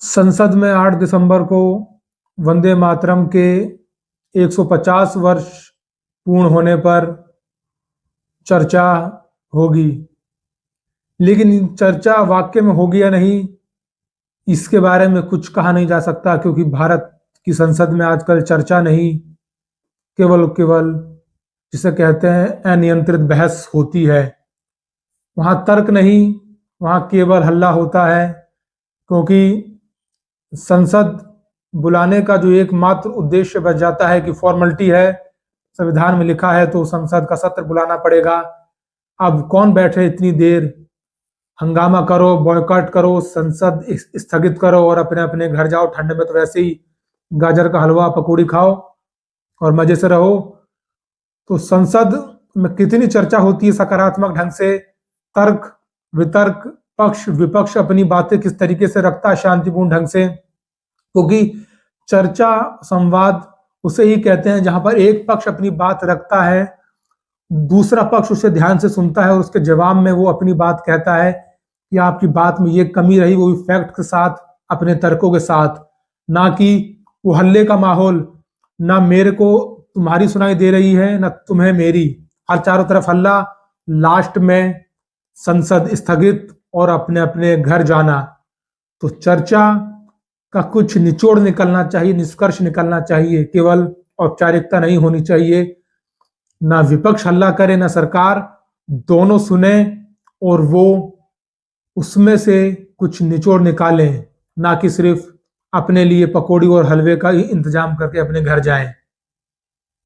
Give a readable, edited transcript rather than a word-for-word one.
संसद में 8 दिसंबर को वंदे मातरम के 150 वर्ष पूर्ण होने पर चर्चा होगी। लेकिन चर्चा वाकई में होगी या नहीं, इसके बारे में कुछ कहा नहीं जा सकता, क्योंकि भारत की संसद में आजकल चर्चा नहीं, केवल केवल जिसे कहते हैं अनियंत्रित बहस होती है। वहां तर्क नहीं, वहां केवल हल्ला होता है, क्योंकि संसद बुलाने का जो एकमात्र उद्देश्य बच जाता है कि फॉर्मेलिटी है, संविधान में लिखा है तो संसद का सत्र बुलाना पड़ेगा। अब कौन बैठे इतनी देर, हंगामा करो, बॉयकॉट करो, संसद स्थगित करो और अपने अपने घर जाओ। ठंड में तो वैसे ही गाजर का हलवा पकौड़ी खाओ और मजे से रहो। तो संसद में कितनी चर्चा होती है सकारात्मक ढंग से, तर्क वितर्क, पक्ष विपक्ष अपनी बातें किस तरीके से रखता है शांतिपूर्ण ढंग से, क्योंकि चर्चा संवाद उसे ही कहते हैं जहां पर एक पक्ष अपनी बात रखता है, दूसरा पक्ष उसे ध्यान से सुनता है और उसके जवाब में वो अपनी बात कहता है कि आपकी बात में ये कमी रही, वो भी फैक्ट के साथ, अपने तर्कों के साथ, ना कि वो हल्ले का माहौल, ना मेरे को तुम्हारी सुनाई दे रही है ना तुम्हें मेरी, हर चारों तरफ हल्ला, लास्ट में संसद स्थगित और अपने अपने घर जाना। तो चर्चा का कुछ निचोड़ निकलना चाहिए, निष्कर्ष निकलना चाहिए, केवल औपचारिकता नहीं होनी चाहिए। ना विपक्ष हल्ला करे ना सरकार, दोनों सुने और वो उसमें से कुछ निचोड़ निकालें, ना कि सिर्फ अपने लिए पकौड़ी और हलवे का ही इंतजाम करके अपने घर जाएं।